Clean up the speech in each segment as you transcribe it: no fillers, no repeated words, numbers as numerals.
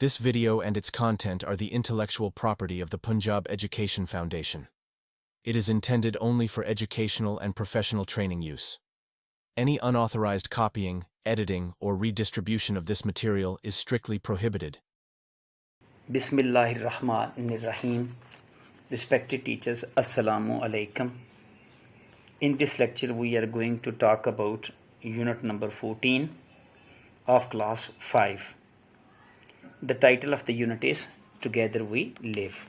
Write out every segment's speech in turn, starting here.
This video and its content are the intellectual property of the Punjab Education Foundation. It is intended only for educational and professional training use. Any unauthorized copying, editing, or redistribution of this material is strictly prohibited. Bismillahirrahmanirrahim. Respected teachers, Assalamu alaikum. In this lecture, we are going to talk about unit number 14 of class 5. The title of the unit is Together We Live.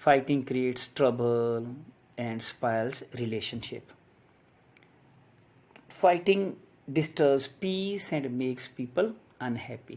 Fighting creates trouble and spoils relationship. Fighting disturbs peace and makes people unhappy.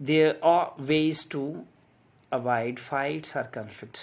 There are ways to avoid fights or conflicts.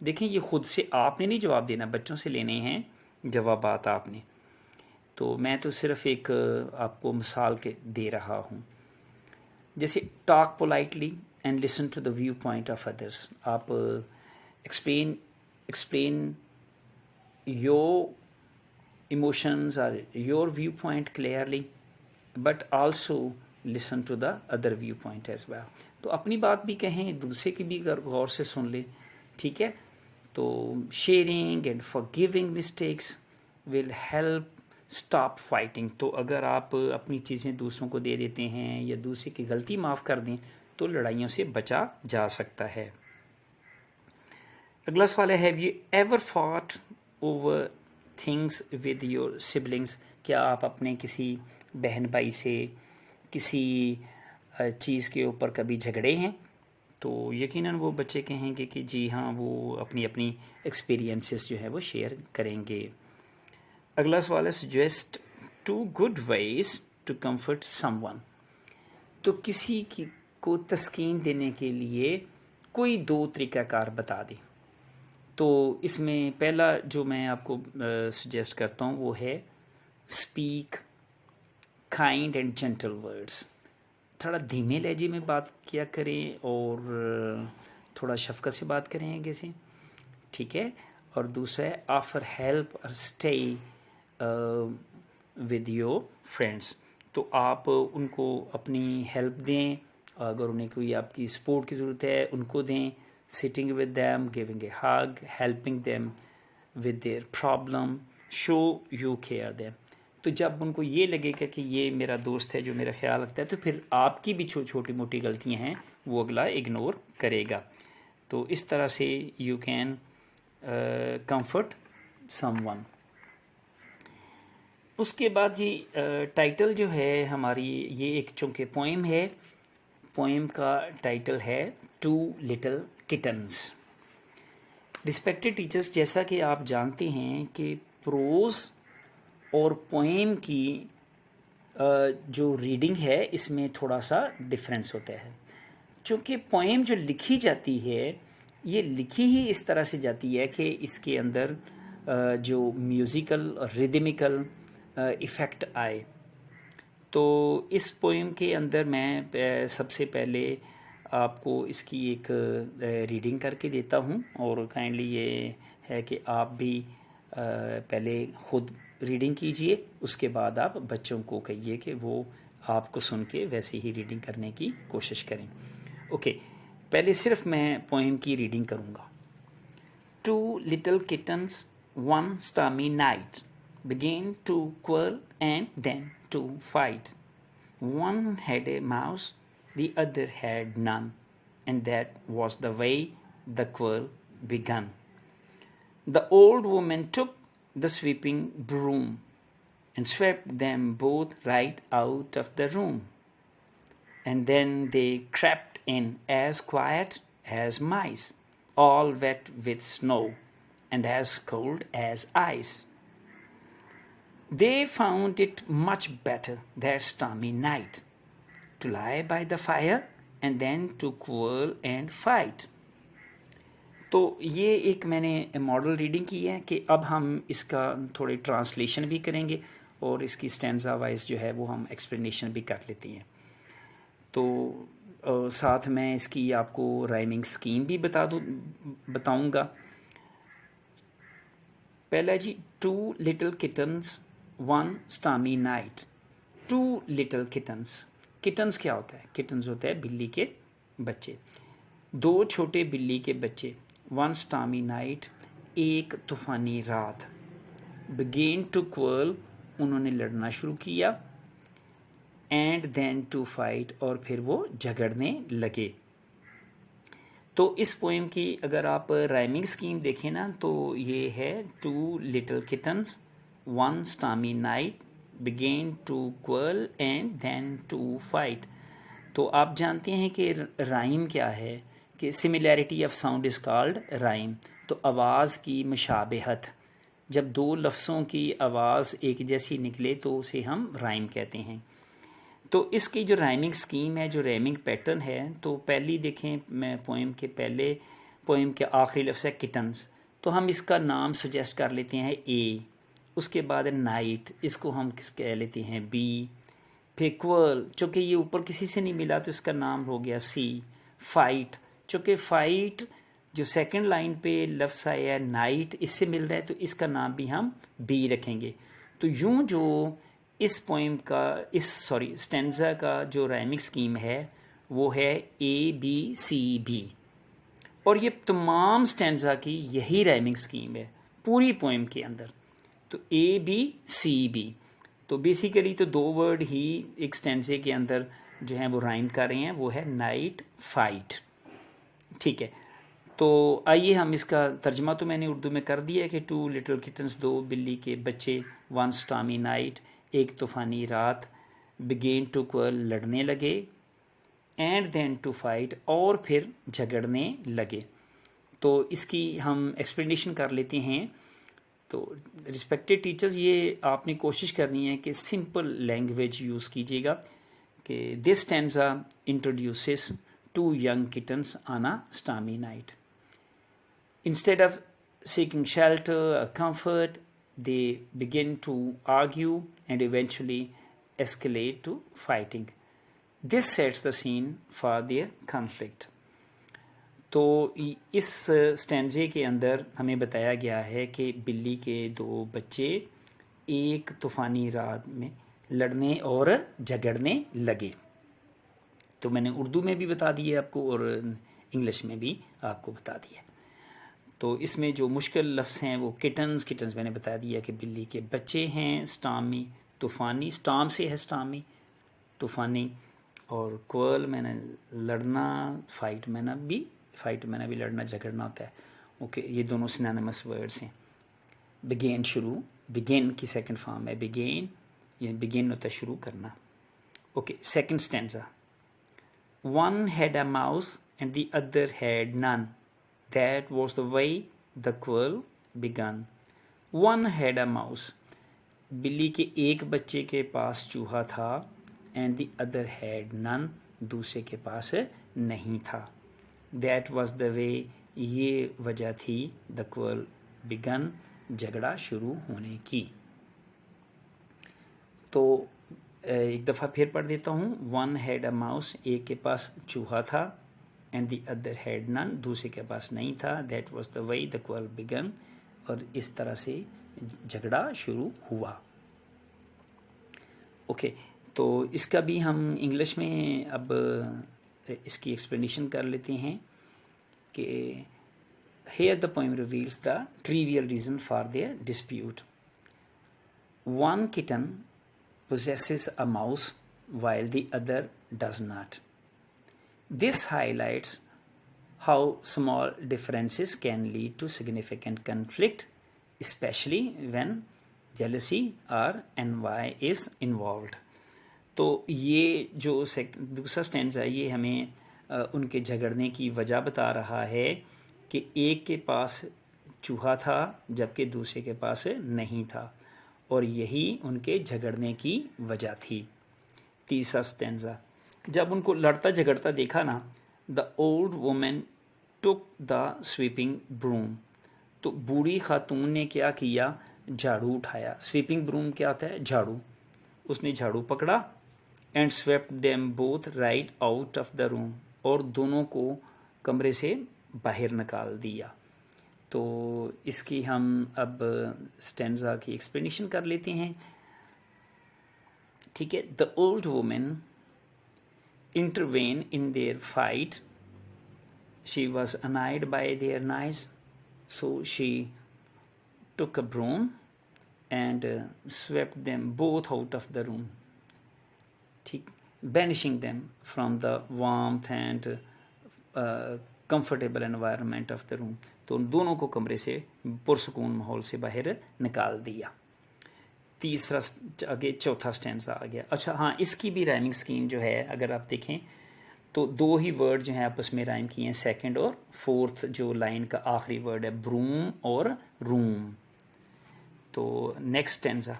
دیکھیں یہ خود سے آپ نے نہیں جواب دینا, بچوں سے لینے ہیں جوابات آپ نے. تو میں تو صرف ایک آپ کو مثال کے دے رہا ہوں. جیسے talk politely and listen to the viewpoint of others. آپ explain your emotions or your viewpoint clearly, but also listen to the other viewpoint as well. تو اپنی بات بھی کہیں, دوسرے کی بھی غور سے سن لیں, ٹھیک ہے. تو sharing and forgiving mistakes will help stop fighting. تو اگر آپ اپنی چیزیں دوسروں کو دے دیتے ہیں یا دوسرے کی غلطی معاف کر دیں تو لڑائیوں سے بچا جا سکتا ہے. اگلا سوال ہے, have you ever fought over things with your siblings? کیا آپ اپنے کسی بہن بھائی سے کسی چیز کے اوپر کبھی جھگڑے ہیں؟ تو یقیناً وہ بچے کہیں گے کہ جی ہاں, وہ اپنی ایکسپیرینسز جو ہے وہ شیئر کریں گے. اگلا سوال ہے, suggest 2 good ways to comfort someone. تو کسی کو تسکین دینے کے لیے کوئی 2 طریقہ کار بتا دیں. تو اس میں پہلا جو میں آپ کو سجیسٹ کرتا ہوں وہ ہے speak kind and gentle words. تھوڑا دھیمے لہجے میں بات کیا کریں اور تھوڑا شفقت سے بات کریں آگے سے, ٹھیک ہے. اور دوسرا ہے آفر ہیلپ اور اسٹے ود یور فرینڈس. تو آپ ان کو اپنی ہیلپ دیں, اگر انہیں کوئی آپ کی سپورٹ کی ضرورت ہے ان کو دیں. sitting with them, giving a hug, helping them with their problem, show you care them. تو جب ان کو یہ لگے گا کہ یہ میرا دوست ہے جو میرا خیال رکھتا ہے تو پھر آپ کی بھی چھوٹی موٹی غلطیاں ہیں وہ اگلا اگنور کرے گا. تو اس طرح سے you can comfort someone. اس کے بعد جی ٹائٹل جو ہے ہماری, یہ ایک چونکہ پوئم ہے, پوئم کا ٹائٹل ہے 2 Little Kittens. رسپیکٹڈ ٹیچرز, جیسا کہ آپ جانتے ہیں کہ پروز اور پوئم کی جو ریڈنگ ہے اس میں تھوڑا سا ڈفرینس ہوتا ہے. چونکہ پوئم جو لکھی جاتی ہے یہ لکھی ہی اس طرح سے جاتی ہے کہ اس کے اندر جو میوزیکل اور ریدمیکل ایفیکٹ آئے. تو اس پوئم کے اندر میں سب سے پہلے آپ کو اس کی ایک ریڈنگ کر کے دیتا ہوں, اور کائنڈلی یہ ہے کہ آپ بھی پہلے خود ریڈنگ کیجئے, اس کے بعد آپ بچوں کو کہیے کہ وہ آپ کو سن کے ویسے ہی ریڈنگ کرنے کی کوشش کریں. اوکے, پہلے صرف میں پوئم کی ریڈنگ کروں گا. 2 little kittens one stormy night began to quarrel and then to fight. One had a mouse, the other had none, and that was the way the quarrel began. The old woman took the sweeping broom and swept them both right out of the room. And then they crept in as quiet as mice, all wet with snow and as cold as ice. They found it much better that stormy night to lie by the fire and then to quarrel and fight. تو یہ ایک میں نے model reading کی ہے کہ اب ہم اس کا تھوڑی ٹرانسلیشن بھی کریں گے اور اس کی اسٹینزا وائز جو ہے وہ ہم ایکسپلینیشن بھی کر لیتے ہیں. تو ساتھ میں اس کی آپ کو رائمنگ اسکیم بھی بتاؤں گا. پہلا جی 2 little kittens one stormy night. 2 little kittens. kittens کیا ہوتا ہے؟ kittens ہوتا ہے بلی کے بچے. 2 چھوٹے بلی کے بچے. one stormy night ایک طوفانی رات. began to quarrel انہوں نے لڑنا شروع کیا. and then to fight اور پھر وہ جھگڑنے لگے. تو اس پوئم کی اگر آپ رائمنگ اسکیم دیکھیں نا تو یہ ہے 2 little kittens one stormy night began to quarrel and then to fight. تو آپ جانتے ہیں کہ رائم کیا ہے کہ similarity of sound is called rhyme. تو آواز کی مشابہت, جب 2 لفظوں کی آواز ایک جیسی نکلے تو اسے ہم رائم کہتے ہیں. تو اس کی جو رائمنگ اسکیم ہے, جو رائمنگ پیٹرن ہے, تو پہلی دیکھیں میں پوئم کے پہلے پوئم کے آخری لفظ ہے کٹنز، تو ہم اس کا نام سجیسٹ کر لیتے ہیں اے. اس کے بعد نائٹ، اس کو ہم کہہ لیتے ہیں بی. پھر کوئل، چونکہ یہ اوپر کسی سے نہیں ملا تو اس کا نام ہو گیا سی. فائٹ، چونکہ فائٹ جو سیکنڈ لائن پہ لفظ آیا ہے نائٹ، اس سے مل رہا ہے تو اس کا نام بھی ہم بی رکھیں گے. تو یوں جو اس پوئم کا اسٹینزا کا جو رائمنگ سکیم ہے وہ ہے اے بی سی بی، اور یہ تمام اسٹینزا کی یہی رائمنگ سکیم ہے پوری پوئم کے اندر. تو اے بی سی بی، تو بیسیکلی تو دو ورڈ ہی ایک اسٹینزے کے اندر جو ہیں وہ رائم کر رہے ہیں، وہ ہے نائٹ فائٹ. ٹھیک ہے، تو آئیے ہم اس کا ترجمہ تو میں نے اردو میں کر دیا ہے کہ 2 لٹل کٹنس، 2 بلی کے بچے، 1 stormy نائٹ، ایک طوفانی رات، بگین ٹو quarrel، لڑنے لگے، اینڈ دین ٹو فائٹ، اور پھر جھگڑنے لگے. تو اس کی ہم ایکسپلینیشن کر لیتے ہیں. تو رسپیکٹڈ ٹیچرز، یہ آپ نے کوشش کرنی ہے کہ سمپل لینگویج یوز کیجیے گا کہ دس stanza introduces 2 young kittens on a stormy night. Instead of seeking shelter or comfort, they begin to argue and eventually escalate to fighting. This sets the scene for their conflict. تو اس سٹینزے کے اندر ہمیں بتایا گیا ہے کہ بلی کے 2 بچے ایک طوفانی رات میں لڑنے اور جھگڑنے لگے. تو میں نے اردو میں بھی بتا دیے آپ کو اور انگلش میں بھی آپ کو بتا دیا. تو اس میں جو مشکل لفظ ہیں وہ کٹنز میں نے بتا دیا کہ بلی کے بچے ہیں، اسٹارمی طوفانی، اسٹارم سے ہے اسٹارمی طوفانی، اور کوئل میں نے لڑنا، فائٹ میں نے بھی لڑنا جھگڑنا ہوتا ہے. اوکے، یہ دونوں سینونیمس ورڈز ہیں. بگین شروع، بگین کی سیکنڈ فارم ہے بگین، یہ بگین ہوتا ہے شروع کرنا. Okay, second stanza. One had a mouse and the other had none. That was the way the quarrel began. One had a mouse. بلی کے ایک بچے کے پاس چوہا تھا. And the other had none. دوسرے کے پاس نہیں تھا. That was the way. یہ وجہ تھی the quarrel began. جھگڑا شروع ہونے کی. تو ایک دفعہ پھر پڑھ دیتا ہوں. ون ہیڈ اے ماؤس، ایک کے پاس چوہا تھا. اینڈ دی ادر ہیڈ نن، دوسرے کے پاس نہیں تھا. دیٹ واز دا وے دا کوئل بگن، اور اس طرح سے جھگڑا شروع ہوا. اوکے، تو اس کا بھی ہم انگلش میں اب اس کی ایکسپلینیشن کر لیتے ہیں کہ here the poem reveals the trivial reason for their dispute. One kitten possesses a mouse while the other does not. This highlights how small differences can lead to significant conflict, especially when jealousy or envy is involved. تو یہ جو دوسرا stanza ہے یہ ہمیں ان کے جھگڑنے کی وجہ بتا رہا ہے کہ ایک کے پاس چوہا تھا جبکہ دوسرے کے پاس نہیں تھا، اور یہی ان کے جھگڑنے کی وجہ تھی. تیسرا اسٹینزا. جب ان کو لڑتا جھگڑتا دیکھا نا، the old woman took the sweeping broom. تو بوڑھی خاتون نے کیا کیا؟ جھاڑو اٹھایا. سویپنگ بروم کیا ہوتا ہے؟ جھاڑو. اس نے جھاڑو پکڑا. And swept them both right out of the room, اور دونوں کو کمرے سے باہر نکال دیا. تو اس کی ہم اب اسٹینزا کی ایکسپلینیشن کر لیتے ہیں. ٹھیک ہے. The old woman intervened in their fight. She was annoyed by their noise, so she took a broom and swept them both out of the room. ٹھیک. Banishing them from the warmth and comfortable environment of the room. تو ان دونوں کو کمرے سے پرسکون ماحول سے باہر نکال دیا. تیسرا آگے چوتھا سٹینزا آ گیا. اچھا ہاں، اس کی بھی رائمنگ سکیم جو ہے اگر آپ دیکھیں تو 2 ہی ورڈ جو ہیں آپس میں رائم کیے ہیں، سیکنڈ اور فورتھ جو لائن کا آخری ورڈ ہے بروم اور روم. تو next stanza.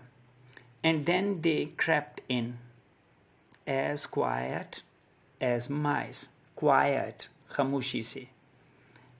And then they crept in as quiet as mice. Quiet خاموشی سے.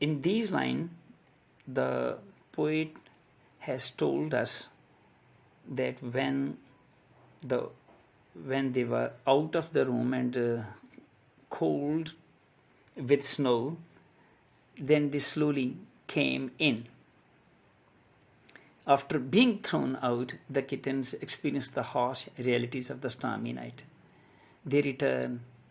In these lines, the poet has told us that when they were out of the room and cold with snow, then they slowly came in. After being thrown out, the kittens experienced the harsh realities of the stormy night. They return.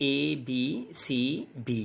ABCB.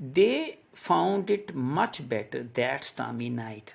They found it much better that stormy night.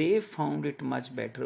they found it much better,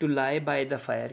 to lie by the fire,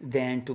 than to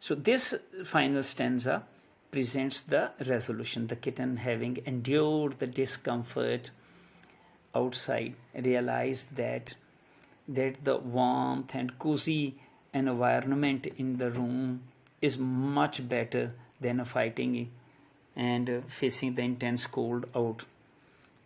So this final stanza presents the resolution. The kitten, having endured the discomfort outside, realized that the warmth and cozy environment in the room is much better than fighting and facing the intense cold out.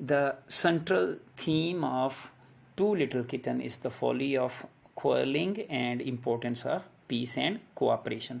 The central theme of Two Little Kitten is the folly of quarreling and importance of peace and cooperation.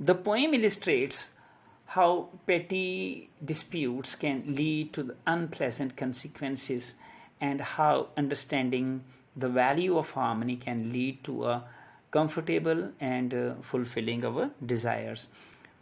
The poem illustrates how petty disputes can lead to the unpleasant consequences and how understanding the value of harmony can lead to a comfortable and fulfilling our desires.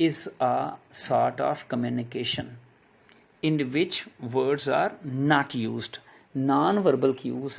is a sort of communication in which words are not used. Non-verbal cues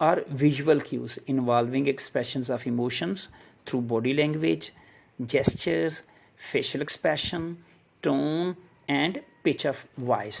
are visual cues involving expressions of emotions through body language, gestures, facial expression, tone and pitch of voice.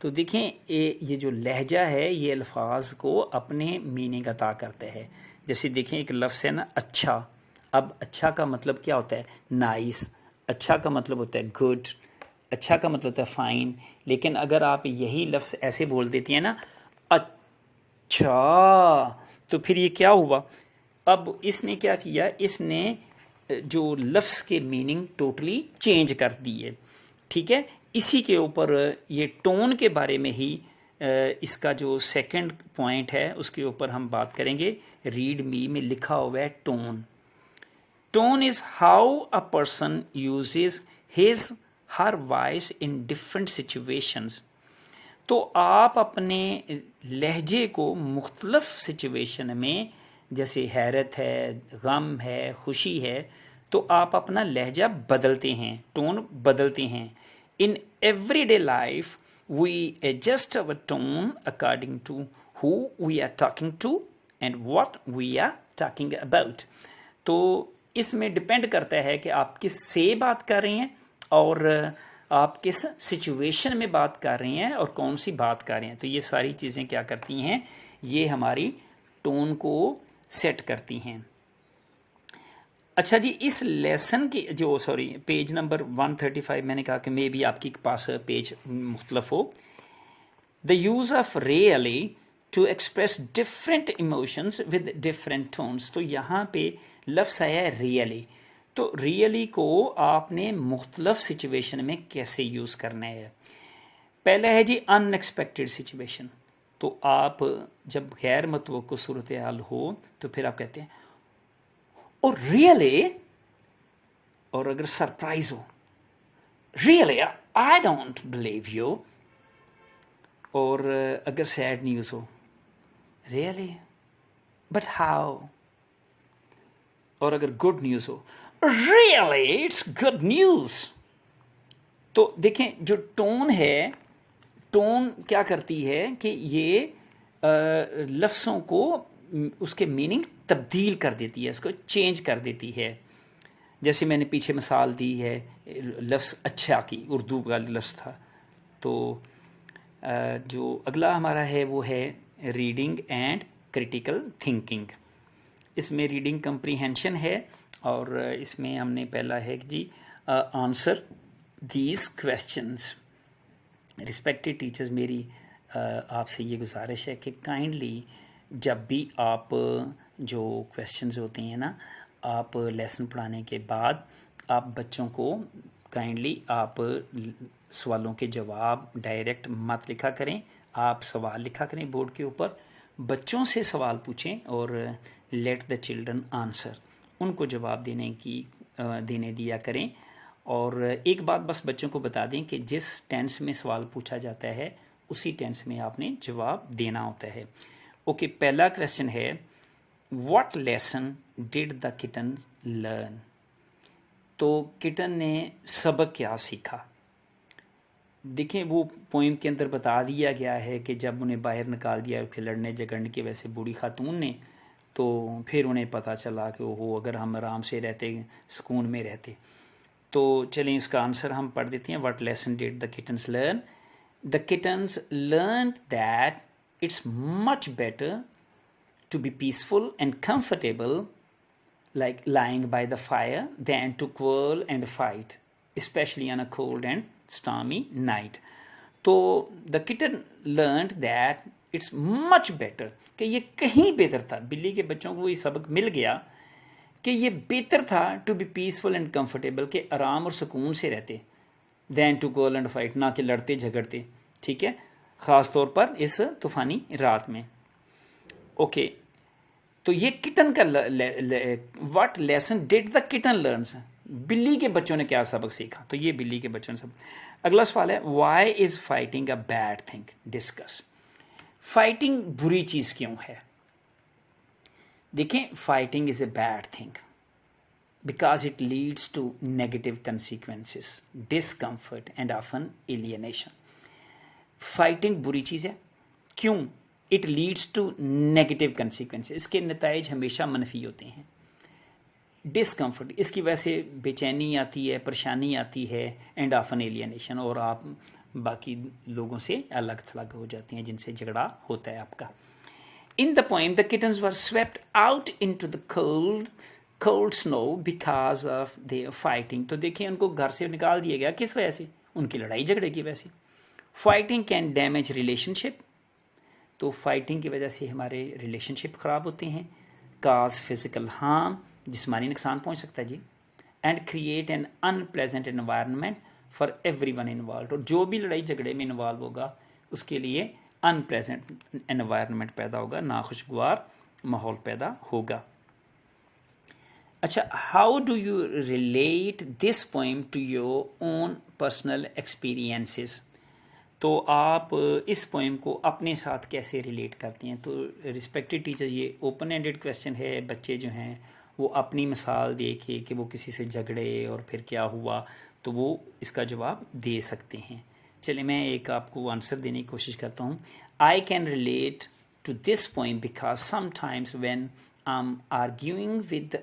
تو دیکھیں یہ جو لہجہ ہے یہ الفاظ کو اپنے میننگ عطا کرتا ہے. جیسے دیکھیں ایک لفظ ہے نا اچھا. اب اچھا کا مطلب کیا ہوتا ہے؟ نائس. اچھا کا مطلب ہوتا ہے گڈ. اچھا کا مطلب ہوتا ہے فائن. لیکن اگر آپ یہی لفظ ایسے بول دیتی ہیں نا اچھا, تو پھر یہ کیا ہوا؟ اب اس نے کیا کیا؟ اس نے جو لفظ کے میننگ ٹوٹلی چینج کر دی ہے. ٹھیک ہے, اسی کے اوپر یہ ٹون کے بارے میں ہی اس کا جو سیکنڈ پوائنٹ ہے اس کے اوپر ہم بات کریں گے. ریڈ می میں لکھا ہوا ہے tone. Tone is how a person uses his her voice in different situations. تو آپ اپنے لہجے کو مختلف سچویشن میں, جیسے حیرت ہے, غم ہے, خوشی ہے, تو آپ اپنا لہجہ بدلتے ہیں, ٹون بدلتے ہیں. In everyday life we adjust our tone according to who we are talking to and what we are talking about. تو اس میں ڈپینڈ کرتا ہے کہ آپ کس سے بات کر رہے ہیں اور آپ کس سچویشن میں بات کر رہے ہیں اور کون سی بات کر رہے ہیں. تو یہ ساری چیزیں کیا کرتی ہیں؟ یہ ہماری ٹون کو سیٹ کرتی ہیں. اچھا جی, اس لیسن کی جو پیج نمبر 135 میں نے کہا کہ میں بھی آپ کے پاس پیج مختلف ہو. The use of really to express different emotions with different tones. تو یہاں پہ لفظ آیا ہے ریئلی. تو ریئلی کو آپ نے مختلف سچویشن میں کیسے یوز کرنا ہے؟ پہلا ہے جی ان ایکسپیکٹڈ سچویشن. تو آپ جب غیر متوقع صورتحال ہو تو پھر آپ کہتے ہیں اور ریئلی, اور اگر سرپرائز ہو really I don't believe you, اور اگر سیڈ نیوز ہو ریئلی بٹ ہاؤ, اور اگر گڈ نیوز ہو ریئلی اٹس گڈ نیوز. تو دیکھیں جو ٹون ہے, ٹون کیا کرتی ہے کہ یہ لفظوں کو اس کے میننگ تبدیل کر دیتی ہے, اس کو چینج کر دیتی ہے. جیسے میں نے پیچھے مثال دی ہے لفظ اچھا کی, اردو کا لفظ تھا. تو جو اگلا ہمارا ہے وہ ہے ریڈنگ اینڈ کریٹیکل تھنکنگ. اس میں ریڈنگ کمپریہنشن ہے اور اس میں ہم نے پہلا ہے کہ جی answer these questions. Respected teachers, میری آپ سے یہ گزارش ہے کہ کائنڈلی جب بھی آپ جو کویسچنز ہوتے ہیں نا, آپ لیسن پڑھانے کے بعد آپ بچوں کو کائنڈلی آپ سوالوں کے جواب ڈائریکٹ مت لکھا کریں, آپ سوال لکھا کریں بورڈ کے اوپر, بچوں سے سوال پوچھیں اور لیٹ دا چلڈرن آنسر, ان کو جواب دینے دیا کریں. اور ایک بات بس بچوں کو بتا دیں کہ جس ٹینس میں سوال پوچھا جاتا ہے اسی ٹینس میں آپ نے جواب دینا ہوتا ہے. اوکے, پہلا کویسچن ہے واٹ لیسن ڈڈ دا کٹن لرن. تو کٹن نے سبق کیا سیکھا؟ دیکھیں وہ پوئم کے اندر بتا دیا گیا ہے کہ جب انہیں باہر نکال دیا لڑنے جھگڑنے کی وجہ سے بوڑھی خاتون نے, تو پھر انہیں پتہ چلا کہ وہ اگر ہم آرام سے رہتے, سکون میں رہتے. تو چلیں اس کا آنسر ہم پڑھ دیتے ہیں. What lesson did the kittens learn? The kittens learn that it's much better to be peaceful and comfortable like lying by the fire than to quarrel and fight, especially on a cold and stormy night. تو the kitten learned that it's much better, کہ یہ کہیں بہتر تھا. بلی کے بچوں کو یہ سبق مل گیا کہ یہ بہتر تھا to be peaceful and comfortable, کہ آرام اور سکون سے رہتے, than to quarrel and fight, نہ کہ لڑتے جھگڑتے. ٹھیک ہے, خاص طور پر اس طوفانی رات میں. اوکے, تو یہ کٹن کا واٹ لیسن ڈڈ دا کٹن لرنس, بلی کے بچوں نے کیا سبق سیکھا. تو یہ بلی کے بچوں نے سبق. اگلا سوال ہے why is fighting a bad thing, discuss. Fighting بری چیز کیوں ہے؟ دیکھیں fighting is a bad thing because it leads to negative consequences, discomfort and often alienation. Fighting بری چیز ہے. کیوں؟ It leads to negative consequence, اس کے نتائج ہمیشہ منفی ہوتے ہیں. ڈسکمفرٹ, اس کی وجہ سے بے چینی آتی ہے, پریشانی آتی ہے, اینڈ آفن ایلینیشن, اور آپ باقی لوگوں سے الگ تھلگ ہو جاتی ہیں جن سے جھگڑا ہوتا ہے آپ کا. In the poem, the kittens were swept out into the cold snow because of their fighting. تو دیکھیں ان کو گھر سے نکال دیا گیا کس وجہ سے؟ ان کی لڑائی جھگڑے کی وجہ سے. Fighting can damage relationship. تو فائٹنگ کی وجہ سے ہمارے ریلیشن شپ خراب ہوتے ہیں. cause physical harm, جسمانی نقصان پہنچ سکتا ہے جی. and create an unpleasant environment for everyone involved. اور جو بھی لڑائی جھگڑے میں انوالو ہوگا اس کے لیے unpleasant environment پیدا ہوگا, ناخوشگوار ماحول پیدا ہوگا. اچھا, how do you relate this poem to your own personal experiences? تو آپ اس پوئم کو اپنے ساتھ کیسے ریلیٹ کرتے ہیں؟ تو رسپیکٹڈ ٹیچر, یہ اوپن اینڈڈ کویسچن ہے. بچے جو ہیں وہ اپنی مثال دے کے کہ وہ کسی سے جھگڑے اور پھر کیا ہوا تو وہ اس کا جواب دے سکتے ہیں. چلے میں ایک آپ کو آنسر دینے کی کوشش کرتا ہوں. I can relate to this poem because sometimes when I am arguing with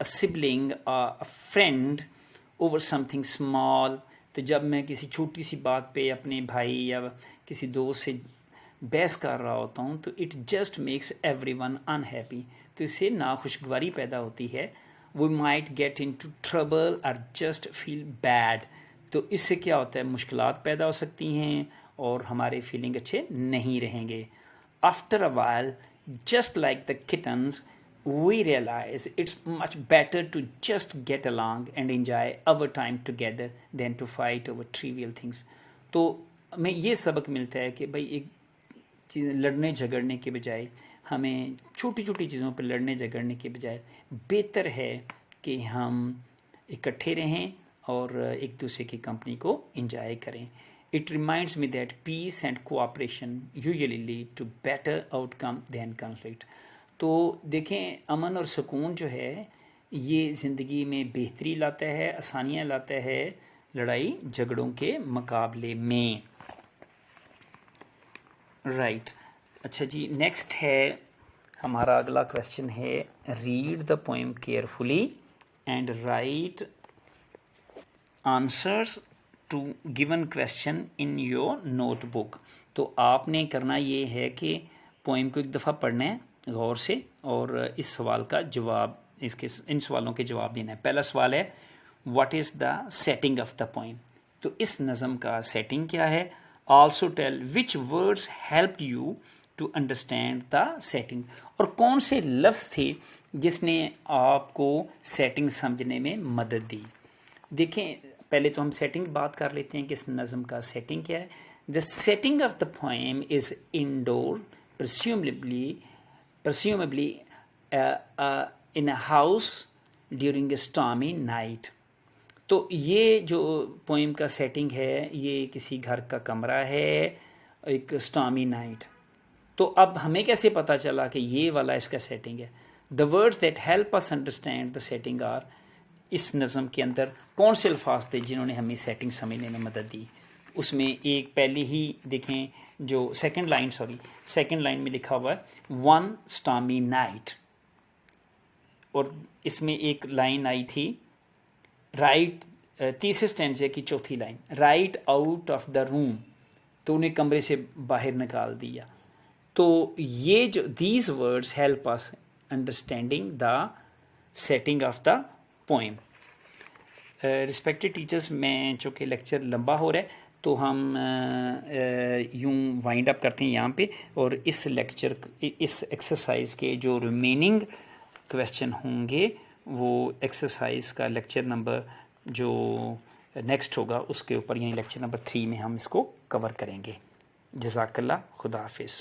a sibling or a friend over something small. تو جب میں کسی چھوٹی سی بات پہ اپنے بھائی یا کسی دوست سے بحث کر رہا ہوتا ہوں تو it just makes everyone unhappy. تو اس سے ناخوشگواری پیدا ہوتی ہے. We might get into trouble اور جسٹ فیل بیڈ. تو اس سے کیا ہوتا ہے, مشکلات پیدا ہو سکتی ہیں اور ہمارے فیلنگ اچھے نہیں رہیں گے. After a while, just like the kittens, we realize it's much better to just get along and enjoy our time together than to fight over trivial things. تو ہمیں یہ سبق ملتا ہے کہ بھائی ایک چیز لڑنے جھگڑنے کے بجائے ہمیں چھوٹی چھوٹی چیزوں پہ لڑنے جھگڑنے کے بجائے بہتر ہے کہ ہم اکٹھے رہیں اور ایک دوسرے کی کمپنی کو انجوائے کریں. It reminds me that peace and cooperation usually lead to better outcome than conflict. تو دیکھیں امن اور سکون جو ہے یہ زندگی میں بہتری لاتا ہے, آسانیاں لاتا ہے لڑائی جھگڑوں کے مقابلے میں. رائٹ. اچھا جی, نیکسٹ ہے ہمارا اگلا کویسچن ہے read the poem carefully and write answers to given question in your notebook. تو آپ نے کرنا یہ ہے کہ پوئم کو ایک دفعہ پڑھنا ہے غور سے اور اس سوال کا جواب, ان سوالوں کے جواب دینا ہے. پہلا سوال ہے what is the setting of the poem. تو اس نظم کا سیٹنگ کیا ہے. Also tell which words help you to understand the setting. اور کون سے لفظ تھے جس نے آپ کو سیٹنگ سمجھنے میں مدد دی. دیکھیں پہلے تو ہم سیٹنگ بات کر لیتے ہیں کہ اس نظم کا سیٹنگ کیا ہے. The setting of the poem is indoor, presumably in a house during a stormy night. تو یہ جو پوئم کا سیٹنگ ہے یہ کسی گھر کا کمرہ ہے ایک اسٹارمی نائٹ. تو اب ہمیں کیسے پتہ چلا کہ یہ والا اس کا سیٹنگ ہے. The words that help us understand the setting are, اس نظم کے اندر کون سے الفاظ تھے جنہوں نے ہمیں سیٹنگ سمجھنے میں مدد دی. اس میں ایک پہلے ہی دیکھیں جو سیکنڈ لائن میں لکھا ہوا ہے ون اسٹارمی نائٹ, اور اس میں ایک لائن آئی تھی رائٹ, تیسرے اسٹینزے کی چوتھی line right out of the room, تو انہیں کمرے سے باہر نکال دیا. تو یہ جو these words help us understanding the setting of the poem. Respected teachers, میں چونکہ لیکچر لمبا ہو رہا ہے تو ہم یوں وائنڈ اپ کرتے ہیں یہاں پہ, اور اس ایکسرسائز کے جو ریمیننگ کویسچن ہوں گے وہ ایکسرسائز کا لیکچر نمبر جو نیکسٹ ہوگا اس کے اوپر, یعنی لیکچر نمبر 3 میں ہم اس کو کور کریں گے. جزاک اللہ, خدا حافظ.